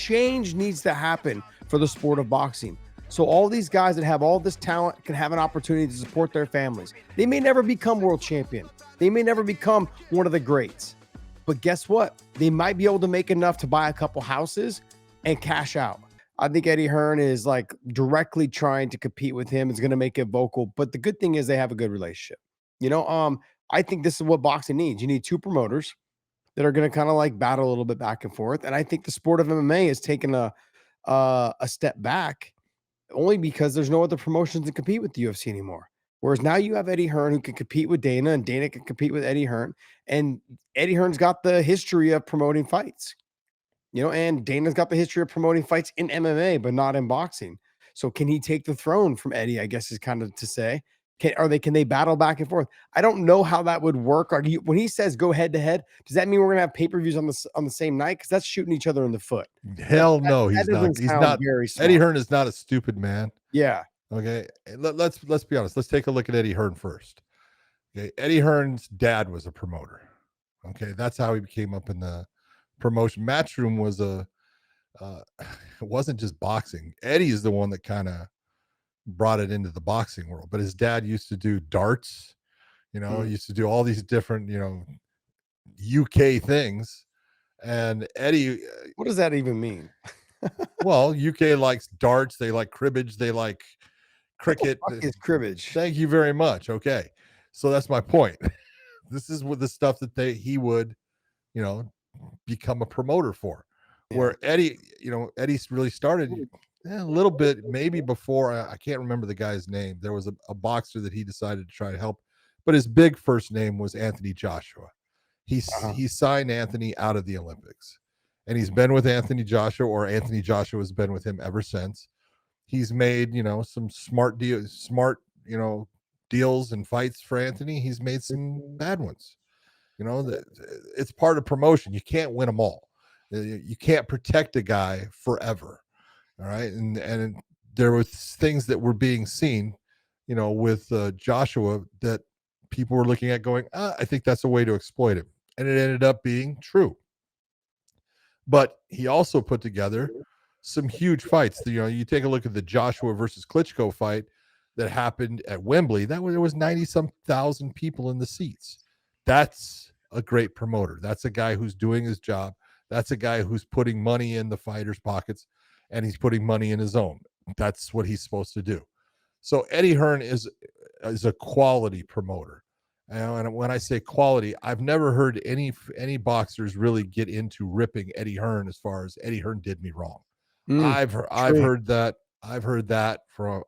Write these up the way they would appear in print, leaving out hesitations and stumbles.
change needs to happen for the sport of boxing. So all these guys that have all this talent can have an opportunity to support their families. They may never become world champion. They may never become one of the greats. But guess what? They might be able to make enough to buy a couple houses and cash out. I think Eddie Hearn is like directly trying to compete with him. Is going to make it vocal. But the good thing is they have a good relationship. I think this is what boxing needs. You need two promoters that are going to kind of like battle a little bit back and forth. And I think the sport of MMA has taken a step back only because there's no other promotions to compete with the UFC anymore. Whereas now you have Eddie Hearn who can compete with Dana, and Dana can compete with Eddie Hearn. And Eddie Hearn's got the history of promoting fights, and Dana's got the history of promoting fights in MMA, but not in boxing. So can he take the throne from Eddie, I guess is kind of to say. Can they battle back and forth? I don't know how that would work. When he says go head to head, does that mean we're gonna have pay-per-views on the same night? Because that's shooting each other in the foot. Hell no, he's not. He's not. Very smart. Eddie Hearn is not a stupid man. Yeah. Okay. Let's be honest. Let's take a look at Eddie Hearn first. Okay. Eddie Hearn's dad was a promoter. Okay. That's how he came up in the promotion. Matchroom was it wasn't just boxing. Eddie is the one that kind of brought it into the boxing world, but his dad used to do darts, used to do all these different, UK things. And Eddie, what does that even mean? Well, UK likes darts, they like cribbage, they like cricket. What the fuck is cribbage? Thank you very much. Okay. So that's my point. This is what the stuff that he would, become a promoter for. Yeah. Where Eddie really started a little bit, maybe before, I can't remember the guy's name. There was a boxer that he decided to try to help, but his big first name was Anthony Joshua. He signed Anthony out of the Olympics, and he's been with Anthony Joshua, or Anthony Joshua has been with him ever since. He's made, some smart deals and fights for Anthony. He's made some bad ones. It's part of promotion. You can't win them all. You can't protect a guy forever. All right. And there were things that were being seen, with Joshua that people were looking at going, I think that's a way to exploit him. And it ended up being true. But he also put together some huge fights. You take a look at the Joshua versus Klitschko fight that happened at Wembley. There was 90-some thousand people in the seats. That's a great promoter. That's a guy who's doing his job. That's a guy who's putting money in the fighters' pockets, and he's putting money in his own. That's what he's supposed to do. So Eddie Hearn is a quality promoter. And when I say quality, I've never heard any boxers really get into ripping Eddie Hearn as far as Eddie Hearn did me wrong. I've heard that from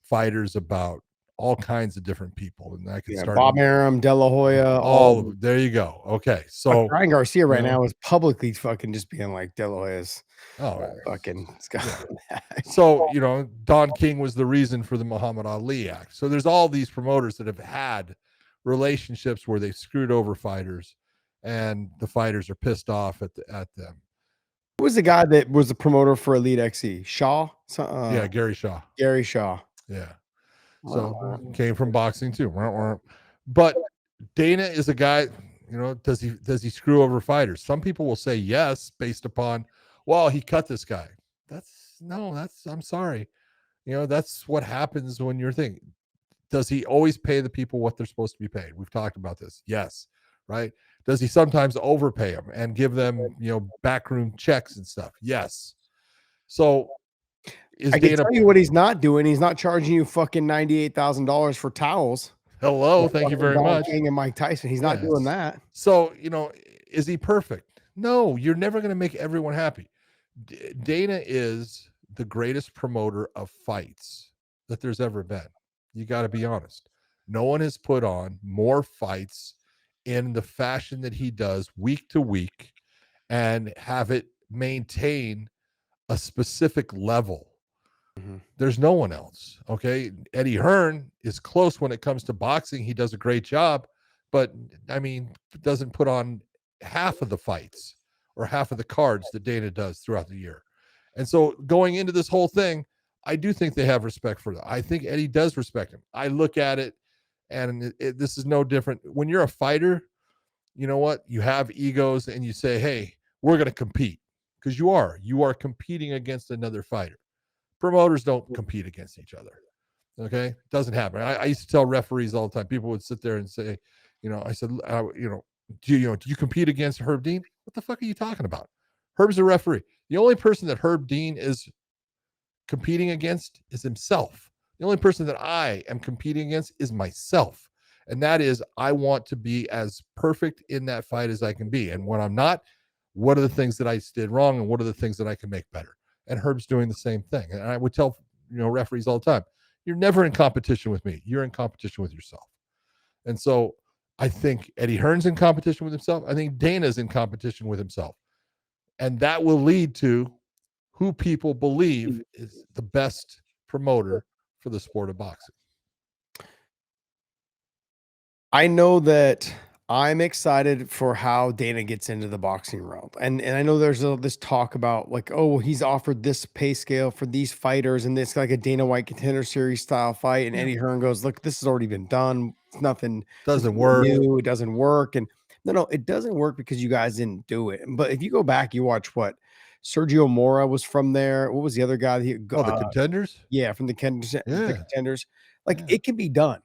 fighters about all kinds of different people, and I can start Bob Arum, De La Hoya, all there you go. Okay, so Ryan Garcia right now is publicly fucking just being like De La Hoya's fucking So Don King was the reason for the Muhammad Ali Act. So there's all these promoters that have had relationships where they've screwed over fighters, and the fighters are pissed off at them. Who was the guy that was the promoter for Elite XE? Shaw? Gary Shaw. Gary Shaw. Yeah. So came from boxing too. But Dana is a guy, does he screw over fighters? Some people will say yes, based upon, well, he cut this guy. I'm sorry. That's what happens when you're thinking. Does he always pay the people what they're supposed to be paid? We've talked about this. Yes. Right. Does he sometimes overpay them and give them, backroom checks and stuff? Yes. So I can tell you what he's not doing. He's not charging you fucking $98,000 for towels. Hello. Thank you very much. King and Mike Tyson. He's not doing that. So, is he perfect? No, you're never going to make everyone happy. Dana is the greatest promoter of fights that there's ever been. You got to be honest. No one has put on more fights in the fashion that he does week to week and have it maintain a specific level. Mm-hmm. There's no one else. Okay. Eddie Hearn is close when it comes to boxing. He does a great job, but doesn't put on half of the fights or half of the cards that Dana does throughout the year. And so going into this whole thing, I do think they have respect for that. I think Eddie does respect him. I look at it, and this is no different. When you're a fighter, you know what? You have egos, and you say, hey, we're going to compete. because you are competing against another fighter. Promoters don't compete against each other. Okay, doesn't happen. I used to tell referees all the time. People would sit there and say, I said, do you compete against Herb Dean? What the fuck are you talking about? Herb's a referee. The only person that Herb Dean is competing against is himself. The only person that I am competing against is myself. And that is, I want to be as perfect in that fight as I can be. And when I'm not, what are the things that I did wrong and what are the things that I can make better? And Herb's doing the same thing. And I would tell, referees all the time, you're never in competition with me. You're in competition with yourself. And so I think Eddie Hearn's in competition with himself. I think Dana's in competition with himself. And that will lead to who people believe is the best promoter for the sport of boxing. I know that I'm excited for how Dana gets into the boxing realm. And I know there's this talk about like, oh, he's offered this pay scale for these fighters and this like a Dana White Contender Series style fight. And Eddie Hearn goes, look, this has already been done. It's nothing doesn't work. New. It doesn't work. And no, it doesn't work because you guys didn't do it. But if you go back, you watch what Sergio Mora was from there. What was the other guy? The Contenders? Yeah, from the Contenders. Like it can be done.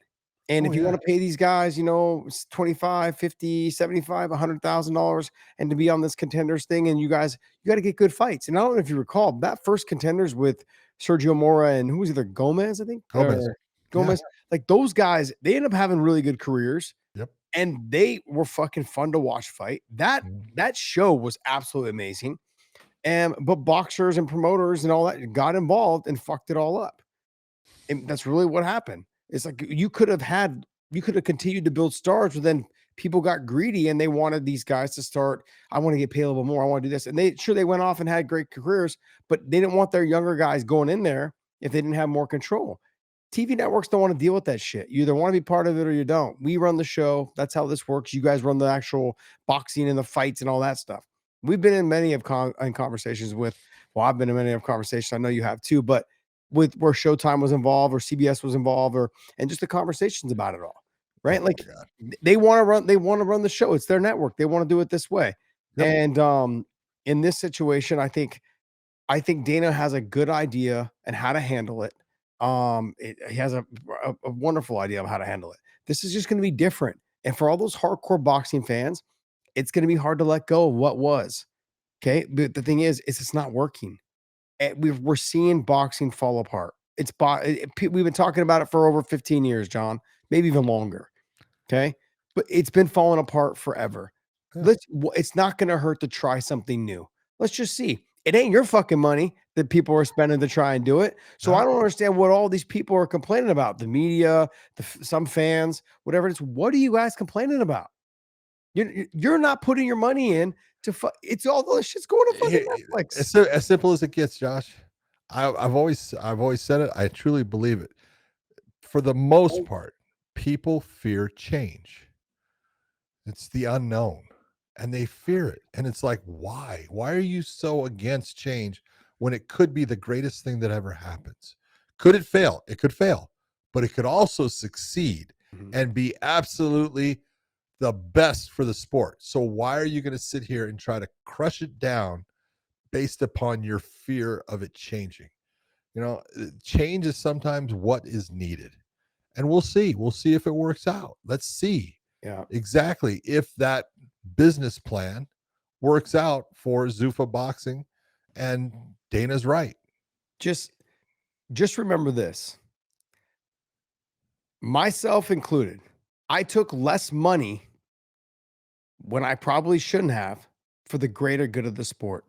And if you want to pay these guys, $25, $50, $75, $100,000 and to be on this Contenders thing, and you got to get good fights. And I don't know if you recall that first Contenders with Sergio Mora and who was either Gomez, I think. Gomez. Like those guys, they end up having really good careers. Yep. And they were fucking fun to watch fight. That show was absolutely amazing. But boxers and promoters and all that got involved and fucked it all up. And that's really what happened. It's like you could have continued to build stars, but then people got greedy and they wanted these guys to start. I want to get paid a little bit more. I want to do this. And they went off and had great careers, but they didn't want their younger guys going in there if they didn't have more control. TV networks don't want to deal with that shit. You either want to be part of it or you don't. We run the show. That's how this works. You guys run the actual boxing and the fights and all that stuff. We've been in many of conversations with, I've been in many of conversations. I know you have too, but with where Showtime was involved or CBS was involved and just the conversations about it all, right? They want to run the show. It's their network. They want to do it this way. Yep. And in this situation, I think Dana has a good idea and how to handle it. He has a wonderful idea of how to handle it. This is just going to be different. And for all those hardcore boxing fans, it's going to be hard to let go of what was. Okay. But the thing is it's not working. We're seeing boxing fall apart. We've been talking about it for over 15 years, John, maybe even longer. Okay. But it's been falling apart forever. Yeah. It's not going to hurt to try something new. Let's just see. It ain't your fucking money that people are spending to try and do it. So I don't understand what all these people are complaining about. The media, some fans, whatever it is. What are you guys complaining about? You're not putting your money in to it's all this shit's going to fucking Netflix. It's as simple as it gets, Josh. I've always said it. I truly believe it. For the most part, people fear change. It's the unknown, and they fear it. And it's like, why? Why are you so against change when it could be the greatest thing that ever happens? Could it fail? It could fail, but it could also succeed and be absolutely the best for the sport. So why are you going to sit here and try to crush it down based upon your fear of it changing? Change is sometimes what is needed. And we'll see. We'll see if it works out. Let's see exactly if that business plan works out for Zuffa Boxing and Dana's right. Just remember this. Myself included. I took less money when I probably shouldn't have for the greater good of the sport.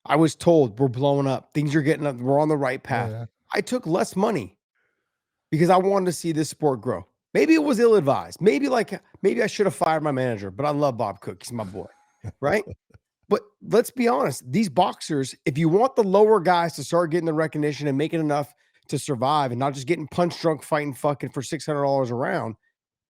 I was told we're blowing up. Things are getting up. We're on the right path. Yeah. I took less money because I wanted to see this sport grow. Maybe it was ill-advised. Maybe I should have fired my manager, but I love Bob Cook. He's my boy, right? But let's be honest. These boxers, if you want the lower guys to start getting the recognition and making enough to survive and not just getting punch drunk fighting fucking for $600 a round,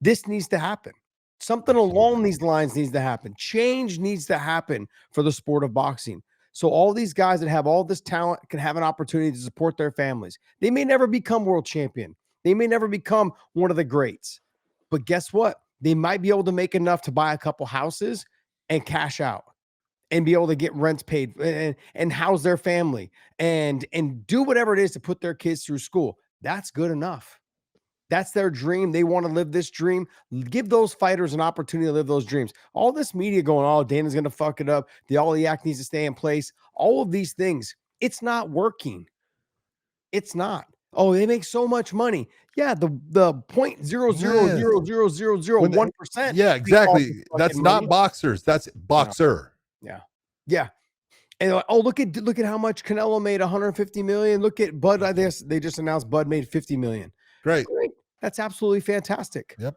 this needs to happen. Something along these lines needs to happen. Change needs to happen for the sport of boxing. So all these guys that have all this talent can have an opportunity to support their families. They may never become world champion. They may never become one of the greats. But guess what? They might be able to make enough to buy a couple houses and cash out and be able to get rents paid and house their family and do whatever it is to put their kids through school. That's good enough. That's their dream. They want to live this dream. Give those fighters an opportunity to live those dreams. All this media going, oh, Dana's going to fuck it up. All the act needs to stay in place. All of these things, it's not working. It's not. Oh, they make so much money. Yeah, the 0.0000001%. Yeah, exactly. That's not money. boxers. That's boxer. Yeah. Yeah. And like, oh, look at how much Canelo made, 150 million. Look at Bud. I guess they just announced Bud made 50 million. Great. That's absolutely fantastic. Yep.